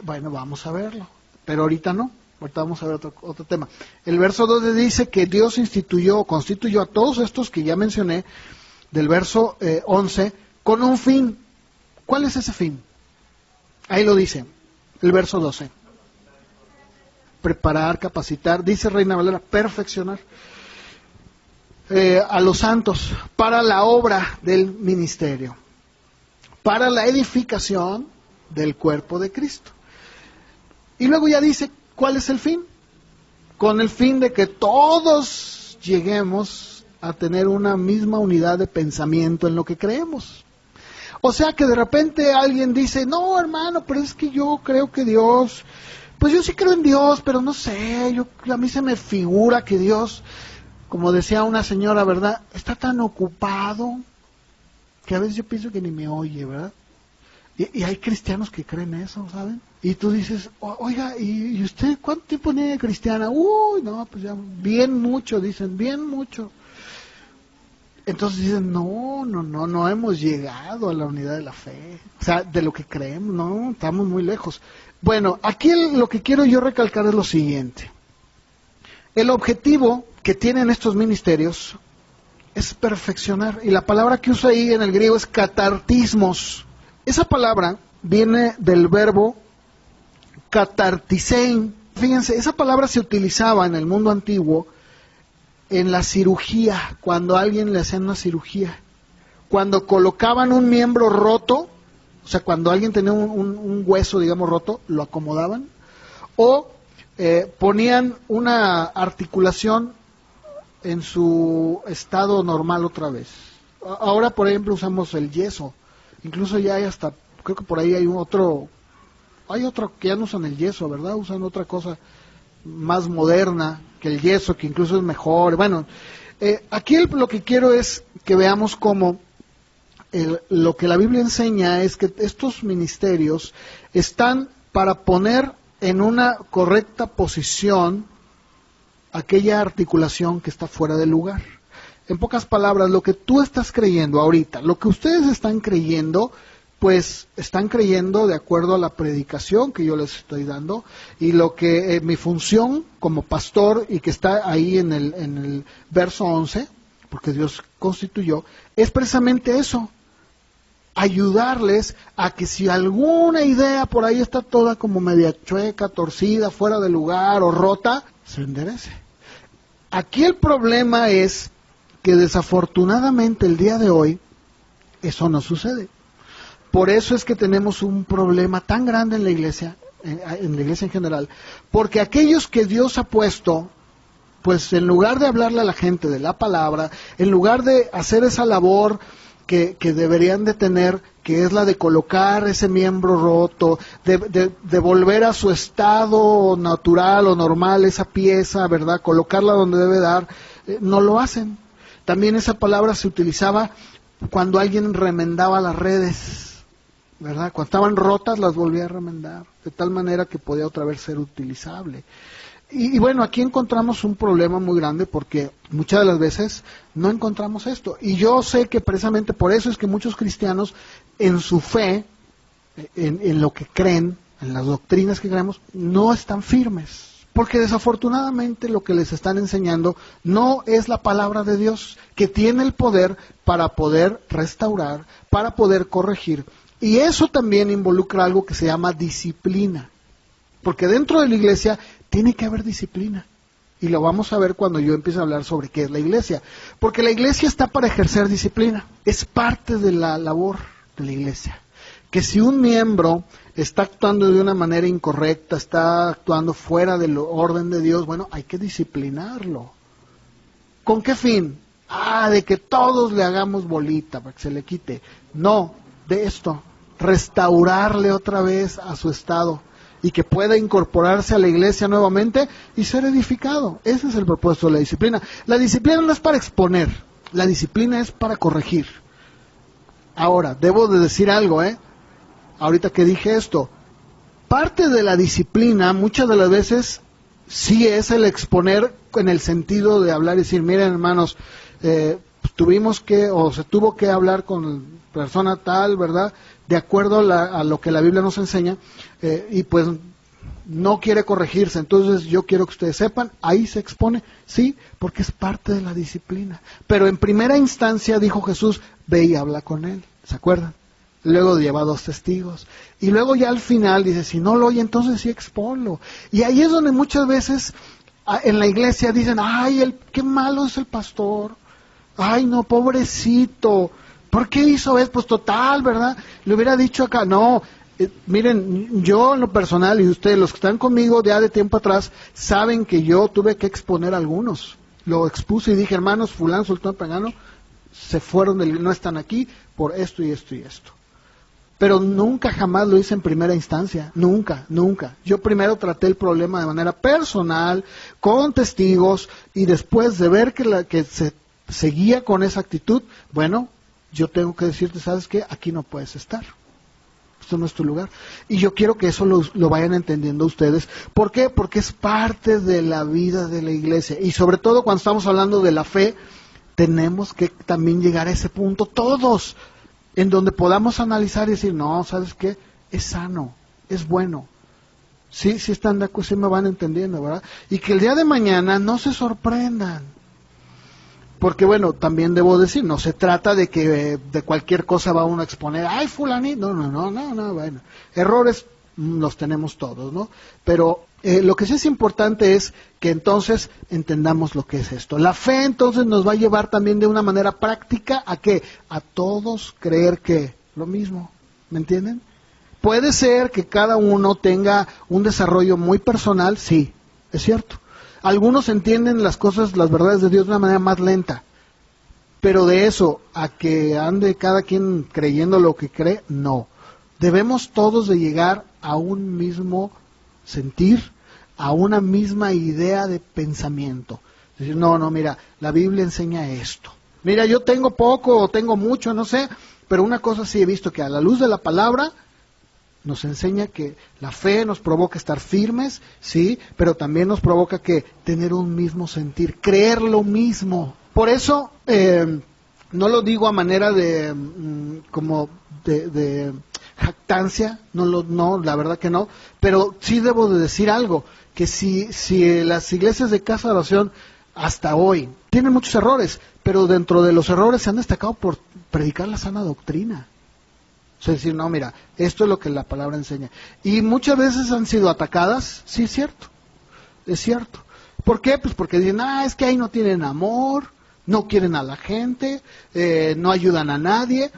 A: bueno, vamos a verlo. Pero ahorita no. Ahorita vamos a ver otro tema. El verso 2 dice que Dios constituyó a todos estos que ya mencioné, del verso 11, con un fin. ¿Cuál es ese fin? Ahí lo dice, el verso 12. Preparar, capacitar, dice Reina Valera, perfeccionar a los santos para la obra del ministerio, para la edificación del cuerpo de Cristo. Y luego ya dice, ¿cuál es el fin? Con el fin de que todos lleguemos a tener una misma unidad de pensamiento en lo que creemos. O sea que de repente alguien dice, no hermano, pero es que yo creo que Dios, pues yo sí creo en Dios, pero no sé, a mí se me figura que Dios, como decía una señora, ¿verdad?, está tan ocupado que a veces yo pienso que ni me oye, ¿verdad? Y hay cristianos que creen eso, ¿saben? Y tú dices, oiga, ¿y usted cuánto tiempo tiene cristiana? Uy, no, pues ya, bien mucho, dicen, bien mucho. Entonces dicen, no hemos llegado a la unidad de la fe. O sea, de lo que creemos, no, estamos muy lejos. Bueno, aquí lo que quiero yo recalcar es lo siguiente. El objetivo que tienen estos ministerios es perfeccionar. Y la palabra que usa ahí en el griego es katartismos. Esa palabra viene del verbo katartisein. Fíjense, esa palabra se utilizaba en el mundo antiguo en la cirugía, cuando a alguien le hacían una cirugía. Cuando colocaban un miembro roto, o sea, cuando alguien tenía un hueso, digamos, roto, lo acomodaban, o ponían una articulación en su estado normal otra vez. Ahora, por ejemplo, usamos el yeso. Incluso ya hay hasta, creo que por ahí hay otro que ya no usan el yeso, ¿verdad? Usan otra cosa más moderna que el yeso, que incluso es mejor. Bueno, aquí lo que quiero es que veamos cómo lo que la Biblia enseña es que estos ministerios están para poner en una correcta posición aquella articulación que está fuera del lugar. En pocas palabras, lo que tú estás creyendo ahorita, lo que ustedes están creyendo, pues están creyendo de acuerdo a la predicación que yo les estoy dando, y lo que mi función como pastor, y que está ahí en el verso 11, porque Dios constituyó, es precisamente eso: ayudarles a que si alguna idea por ahí está toda como media chueca, torcida, fuera de lugar o rota, se enderece. Aquí el problema es que desafortunadamente el día de hoy eso no sucede. Por eso es que tenemos un problema tan grande en la iglesia en general, porque aquellos que Dios ha puesto, pues en lugar de hablarle a la gente de la palabra, en lugar de hacer esa labor que deberían de tener, que es la de colocar ese miembro roto, de volver a su estado natural o normal esa pieza, ¿verdad? Colocarla donde debe dar, no lo hacen. También esa palabra se utilizaba cuando alguien remendaba las redes, ¿verdad? Cuando estaban rotas las volvía a remendar, de tal manera que podía otra vez ser utilizable. Y bueno, aquí encontramos un problema muy grande porque muchas de las veces no encontramos esto. Y yo sé que precisamente por eso es que muchos cristianos en su fe, en lo que creen, en las doctrinas que creemos, no están firmes. Porque desafortunadamente lo que les están enseñando no es la palabra de Dios, que tiene el poder para poder restaurar, para poder corregir. Y eso también involucra algo que se llama disciplina. Porque dentro de la iglesia tiene que haber disciplina. Y lo vamos a ver cuando yo empiece a hablar sobre qué es la iglesia. Porque la iglesia está para ejercer disciplina. Es parte de la labor de la iglesia. Que si un miembro está actuando de una manera incorrecta, está actuando fuera del orden de Dios, bueno, hay que disciplinarlo. ¿Con qué fin? De que todos le hagamos bolita para que se le quite. No, de esto, restaurarle otra vez a su estado y que pueda incorporarse a la iglesia nuevamente y ser edificado. Ese es el propósito de la disciplina. La disciplina no es para exponer, la disciplina es para corregir. Ahora, debo de decir algo, ahorita que dije esto, parte de la disciplina muchas de las veces sí es el exponer en el sentido de hablar y decir, miren hermanos, tuvimos que, o se tuvo que hablar con persona tal, ¿verdad?, de acuerdo a lo que la Biblia nos enseña, y pues no quiere corregirse, entonces yo quiero que ustedes sepan, ahí se expone, sí, porque es parte de la disciplina. Pero en primera instancia dijo Jesús, ve y habla con él, ¿se acuerdan? Luego lleva 2 testigos, y luego ya al final dice, si no lo oye, entonces sí exponlo. Y ahí es donde muchas veces en la iglesia dicen, ay, qué malo es el pastor, ay no, pobrecito, ¿por qué hizo eso? Pues total, ¿verdad? Le hubiera dicho acá, no, miren, yo en lo personal, y ustedes, los que están conmigo ya de tiempo atrás, saben que yo tuve que exponer a algunos. Lo expuse y dije, hermanos, fulano, sultán, pagano, se fueron, no están aquí por esto y esto y esto. Pero nunca jamás lo hice en primera instancia, nunca, nunca. Yo primero traté el problema de manera personal, con testigos, y después de ver que se seguía con esa actitud, bueno, yo tengo que decirte, ¿sabes qué? Aquí no puedes estar. Esto no es tu lugar. Y yo quiero que eso lo vayan entendiendo ustedes. ¿Por qué? Porque es parte de la vida de la iglesia. Y sobre todo cuando estamos hablando de la fe, tenemos que también llegar a ese punto todos, en donde podamos analizar y decir, no, ¿sabes qué? Es sano, es bueno. Sí están de acuerdo, sí me van entendiendo, ¿verdad? Y que el día de mañana no se sorprendan. Porque bueno, también debo decir, no se trata de que de cualquier cosa va uno a exponer, ay fulanito, no, bueno, errores los tenemos todos, ¿no? Pero lo que sí es importante es que entonces entendamos lo que es esto. La fe entonces nos va a llevar también de una manera práctica a que a todos creer que lo mismo, ¿me entienden? Puede ser que cada uno tenga un desarrollo muy personal, sí, es cierto. Algunos entienden las cosas, las verdades de Dios de una manera más lenta, pero de eso a que ande cada quien creyendo lo que cree, no. Debemos todos de llegar a un mismo sentir, a una misma idea de pensamiento. Decir, no, mira, la Biblia enseña esto. Mira, yo tengo poco o tengo mucho, no sé, pero una cosa sí he visto, que a la luz de la palabra nos enseña que la fe nos provoca estar firmes, sí, pero también nos provoca que tener un mismo sentir, creer lo mismo. Por eso, no lo digo a manera de como de jactancia, no, la verdad que no, pero sí debo de decir algo, que si las iglesias de casa de oración hasta hoy tienen muchos errores, pero dentro de los errores se han destacado por predicar la sana doctrina. O sea, decir, no, mira, esto es lo que la palabra enseña. Y muchas veces han sido atacadas, sí, es cierto. ¿Por qué? Pues porque dicen, es que ahí no tienen amor, no quieren a la gente, no ayudan a nadie.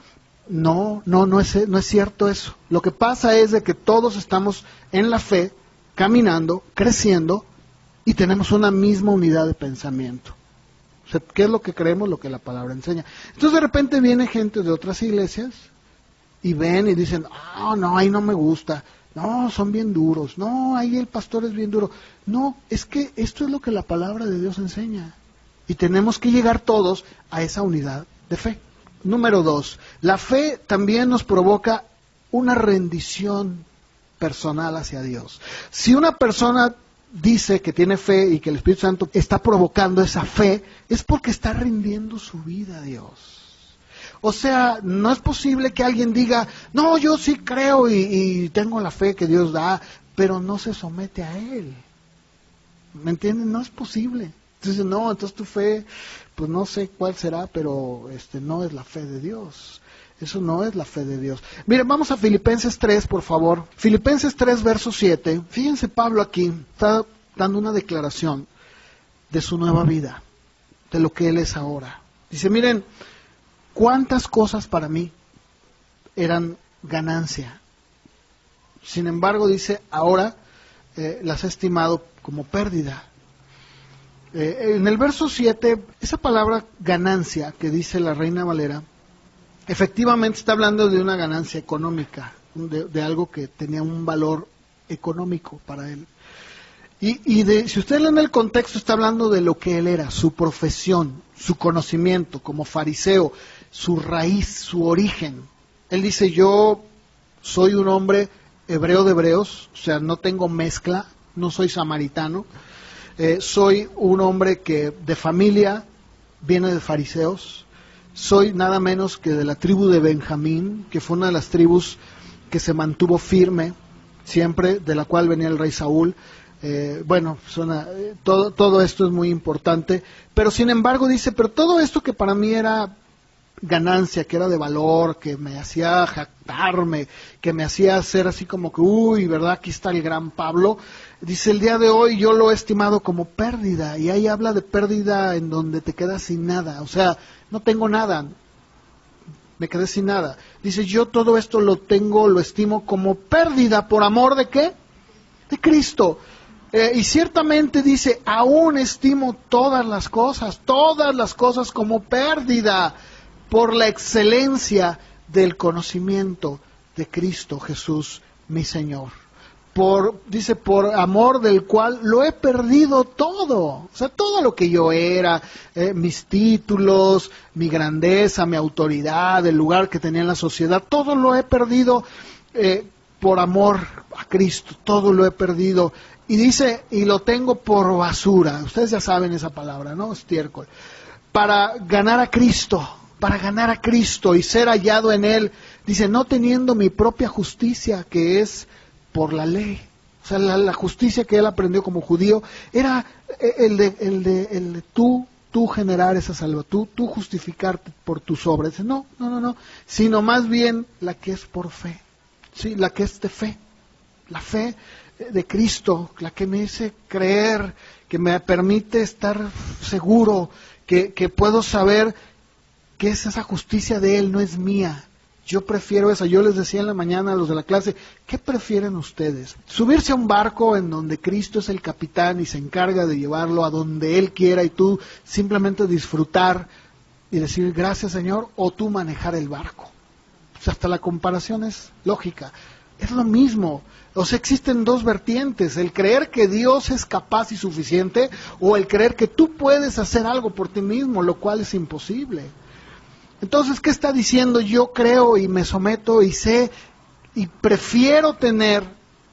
A: No es cierto eso. Lo que pasa es de que todos estamos en la fe, caminando, creciendo, y tenemos una misma unidad de pensamiento. O sea, ¿qué es lo que creemos? Lo que la palabra enseña. Entonces de repente viene gente de otras iglesias, y ven y dicen, no, ahí no me gusta, no, son bien duros, no, ahí el pastor es bien duro. No, es que esto es lo que la palabra de Dios enseña. Y tenemos que llegar todos a esa unidad de fe. Número 2, la fe también nos provoca una rendición personal hacia Dios. Si una persona dice que tiene fe y que el Espíritu Santo está provocando esa fe, es porque está rindiendo su vida a Dios. O sea, no es posible que alguien diga, no, yo sí creo y tengo la fe que Dios da, pero no se somete a Él. ¿Me entienden? No es posible. Entonces, no, entonces tu fe, pues no sé cuál será, pero no es la fe de Dios. Eso no es la fe de Dios. Miren, vamos a Filipenses 3, por favor. Filipenses 3, verso 7. Fíjense, Pablo aquí está dando una declaración de su nueva vida, de lo que él es ahora. Dice, miren, cuántas cosas para mí eran ganancia. Sin embargo, dice, ahora las he estimado como pérdida. En el verso 7, esa palabra ganancia que dice la Reina Valera, efectivamente está hablando de una ganancia económica, de algo que tenía un valor económico para él. Si usted lee en el contexto, está hablando de lo que él era, su profesión, su conocimiento como fariseo, su raíz, su origen. Él dice, yo soy un hombre hebreo de hebreos, o sea, no tengo mezcla, no soy samaritano, soy un hombre que de familia viene de fariseos, soy nada menos que de la tribu de Benjamín, que fue una de las tribus que se mantuvo firme siempre, de la cual venía el rey Saúl. Todo esto es muy importante, pero sin embargo dice, pero todo esto que para mí era ganancia, que era de valor, que me hacía jactarme, que me hacía hacer así como que, uy, ¿verdad? Aquí está el gran Pablo. Dice, el día de hoy yo lo he estimado como pérdida, y ahí habla de pérdida en donde te quedas sin nada, o sea, no tengo nada, me quedé sin nada. Dice, yo todo esto lo estimo como pérdida, ¿por amor de qué? De Cristo. Y ciertamente dice, aún estimo todas las cosas como pérdida, por la excelencia del conocimiento de Cristo Jesús, mi Señor. Dice, por amor del cual lo he perdido todo. O sea, todo lo que yo era, mis títulos, mi grandeza, mi autoridad, el lugar que tenía en la sociedad, todo lo he perdido por amor a Cristo, todo lo he perdido. Y dice, y lo tengo por basura. Ustedes ya saben esa palabra, ¿no? Estiércol. Para ganar a Cristo y ser hallado en Él. Dice, no teniendo mi propia justicia, que es por la ley. O sea, la justicia que él aprendió como judío era el de tu tú generar esa salvación, tú justificarte por tus obras. Dice, no, sino más bien la que es por fe, ¿sí? La que es de fe, la fe de Cristo, la que me hace creer, que me permite estar seguro, que puedo saber que es esa justicia de Él, no es mía. Yo prefiero esa. Yo les decía en la mañana a los de la clase, ¿qué prefieren ustedes? ¿Subirse a un barco en donde Cristo es el capitán y se encarga de llevarlo a donde Él quiera y tú simplemente disfrutar y decir gracias Señor, o tú manejar el barco? Pues hasta la comparación es lógica. Es lo mismo. O sea, existen dos vertientes, el creer que Dios es capaz y suficiente, o el creer que tú puedes hacer algo por ti mismo, lo cual es imposible. Entonces, ¿qué está diciendo? Yo creo y me someto y sé y prefiero tener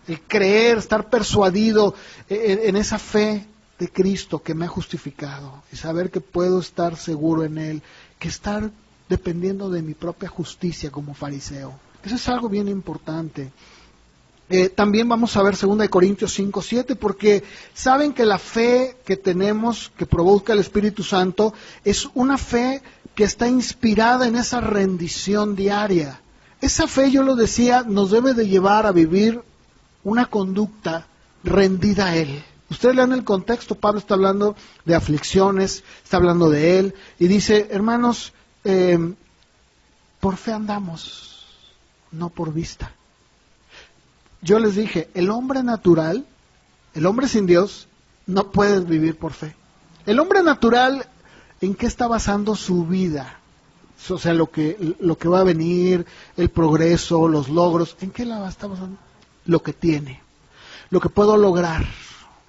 A: el creer, estar persuadido en esa fe de Cristo que me ha justificado y saber que puedo estar seguro en Él, que estar dependiendo de mi propia justicia como fariseo. Eso es algo bien importante. También vamos a ver 2 Corintios 5:7, porque saben que la fe que tenemos, que provoca el Espíritu Santo, es una fe que está inspirada en esa rendición diaria. Esa fe, yo lo decía, nos debe de llevar a vivir una conducta rendida a Él. Ustedes lean el contexto, Pablo está hablando de aflicciones, está hablando de Él, y dice, hermanos, por fe andamos, no por vista. Yo les dije, el hombre natural, el hombre sin Dios, no puede vivir por fe. El hombre natural, ¿en qué está basando su vida? O sea, lo que va a venir, el progreso, los logros, ¿en qué la está basando? Lo que tiene, lo que puedo lograr,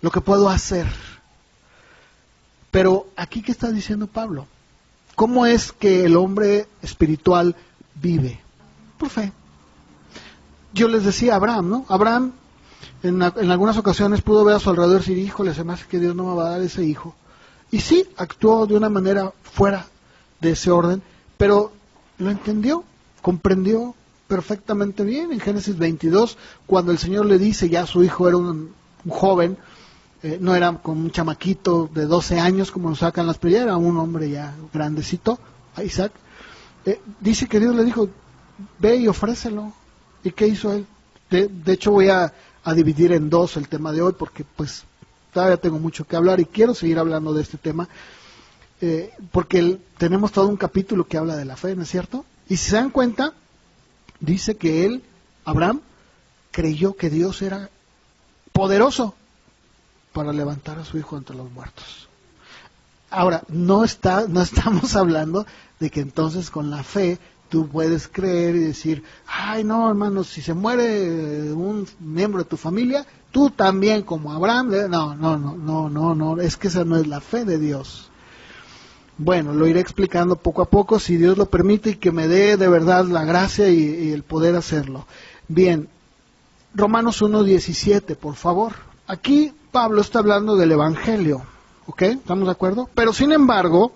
A: lo que puedo hacer. Pero aquí, ¿qué está diciendo Pablo? ¿Cómo es que el hombre espiritual vive? Por fe. Yo les decía a Abraham, ¿no? Abraham en algunas ocasiones pudo ver a su alrededor y decir, híjole, se me hace que Dios no me va a dar ese hijo. Y sí, actuó de una manera fuera de ese orden, pero lo entendió, comprendió perfectamente bien. En Génesis 22, cuando el Señor le dice, ya su hijo era un joven, no era como un chamaquito de 12 años como nos sacan las películas, era un hombre ya grandecito, a Isaac, dice que Dios le dijo, ve y ofrécelo. ¿Y qué hizo él? De hecho voy a dividir en dos el tema de hoy, porque pues todavía tengo mucho que hablar y quiero seguir hablando de este tema, porque tenemos todo un capítulo que habla de la fe, ¿no es cierto? Y si se dan cuenta, dice que él, Abraham, creyó que Dios era poderoso para levantar a su hijo entre los muertos. Ahora, no estamos hablando de que entonces con la fe tú puedes creer y decir, ay no hermano, si se muere un miembro de tu familia, tú también como Abraham, no, es que esa no es la fe de Dios. Bueno, lo iré explicando poco a poco, si Dios lo permite y que me dé de verdad la gracia y el poder hacerlo. Bien, Romanos 1:17, por favor. Aquí Pablo está hablando del Evangelio, ¿ok? ¿Estamos de acuerdo? Pero sin embargo,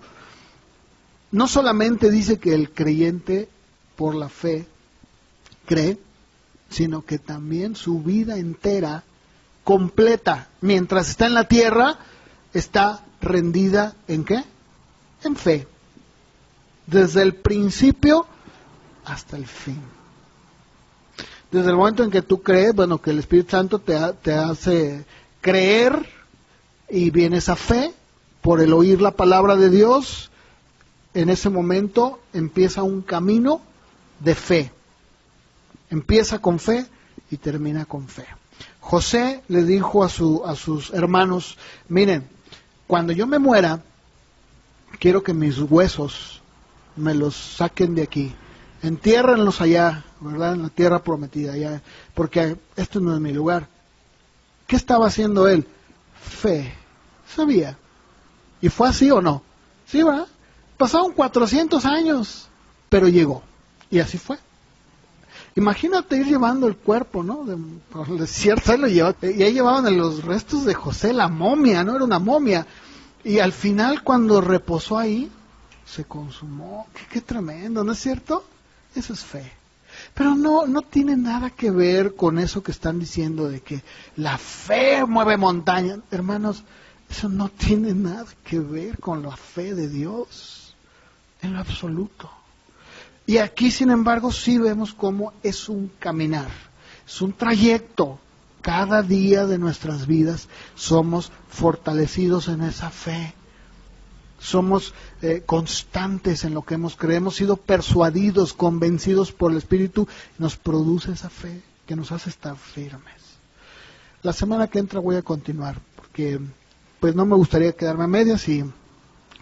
A: no solamente dice que el creyente por la fe cree, sino que también su vida entera, completa, mientras está en la tierra, está rendida ¿en qué? En fe. Desde el principio hasta el fin. Desde el momento en que tú crees, bueno, que el Espíritu Santo te hace creer y viene esa fe por el oír la palabra de Dios. En ese momento empieza un camino de fe. Empieza con fe y termina con fe. José le dijo a sus hermanos, miren, cuando yo me muera, quiero que mis huesos me los saquen de aquí. Entiérrenlos allá, ¿verdad? En la tierra prometida, allá, porque esto no es mi lugar. ¿Qué estaba haciendo él? Fe. Sabía. ¿Y fue así o no? Sí, ¿verdad? Pasaron 400 años, pero llegó. Y así fue. Imagínate ir llevando el cuerpo, ¿no? Por el desierto, y ahí llevaban los restos de José, la momia, ¿no? Era una momia. Y al final, cuando reposó ahí, se consumó. ¡Qué tremendo! ¿No es cierto? Eso es fe. Pero no tiene nada que ver con eso que están diciendo de que la fe mueve montañas. Hermanos, Eso no tiene nada que ver con la fe de Dios, en lo absoluto. Y aquí, sin embargo, sí vemos cómo es un caminar, es un trayecto. Cada día de nuestras vidas somos fortalecidos en esa fe. Somos constantes en lo que hemos sido persuadidos, convencidos por el Espíritu, y nos produce esa fe que nos hace estar firmes. La semana que entra voy a continuar, porque pues no me gustaría quedarme a medias y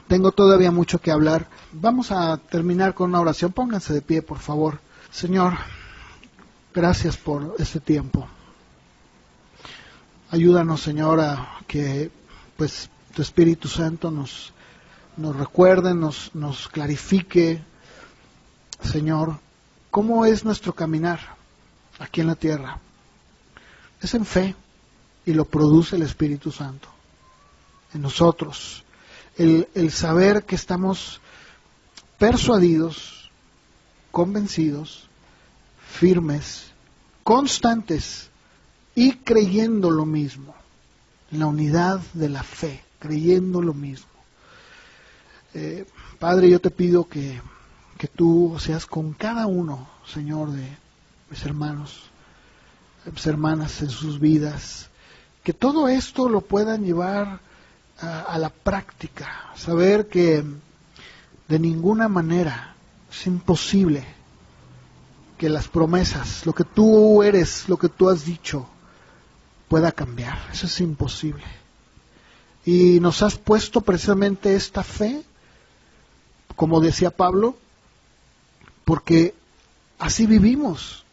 A: tengo todavía mucho que hablar. Vamos a terminar con una oración. Pónganse de pie, por favor. Señor, gracias por este tiempo. Ayúdanos, Señor, a que pues tu Espíritu Santo nos recuerde, nos clarifique, Señor, cómo es nuestro caminar aquí en la tierra. Es en fe y lo produce el Espíritu Santo en nosotros. El saber que estamos persuadidos, convencidos, firmes, constantes y creyendo lo mismo, en la unidad de la fe, creyendo lo mismo. Padre, yo te pido que tú seas con cada uno, Señor, de mis hermanos, mis hermanas en sus vidas, que todo esto lo puedan llevar a la práctica, saber que de ninguna manera es imposible que las promesas, lo que tú eres, lo que tú has dicho, pueda cambiar. Eso es imposible. Y nos has puesto precisamente esta fe, como decía Pablo, porque así vivimos,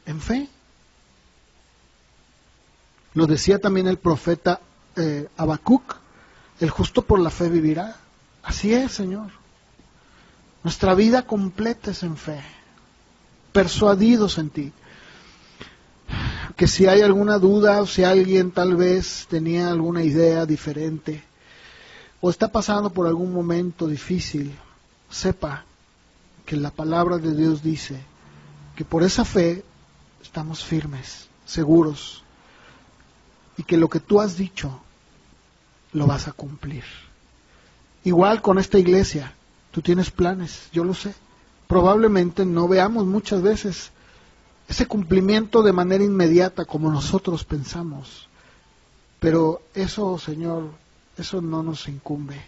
A: en fe. Lo decía también el profeta Habacuc, el justo por la fe vivirá. Así es, Señor. Nuestra vida completa es en fe, persuadidos en ti. Que si hay alguna duda, o si alguien tal vez tenía alguna idea diferente, o está pasando por algún momento difícil, sepa que la palabra de Dios dice que por esa fe estamos firmes, seguros, y que lo que tú has dicho lo vas a cumplir. Igual con esta iglesia, tú tienes planes, yo lo sé. Probablemente no veamos muchas veces ese cumplimiento de manera inmediata como nosotros pensamos, pero eso, Señor, eso no nos incumbe.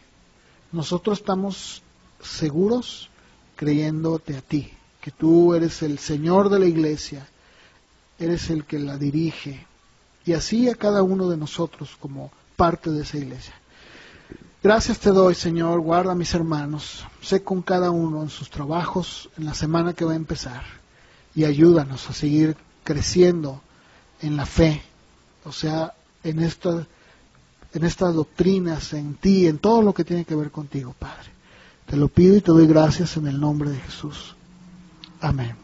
A: Nosotros estamos seguros creyéndote a ti, que tú eres el Señor de la iglesia, eres el que la dirige, y así a cada uno de nosotros como parte de esa iglesia. Gracias te doy, Señor, guarda a mis hermanos, sé con cada uno en sus trabajos, en la semana que va a empezar, y ayúdanos a seguir creciendo en la fe, o sea, en estas doctrinas, en ti, en todo lo que tiene que ver contigo, Padre. Te lo pido y te doy gracias en el nombre de Jesús. Amén.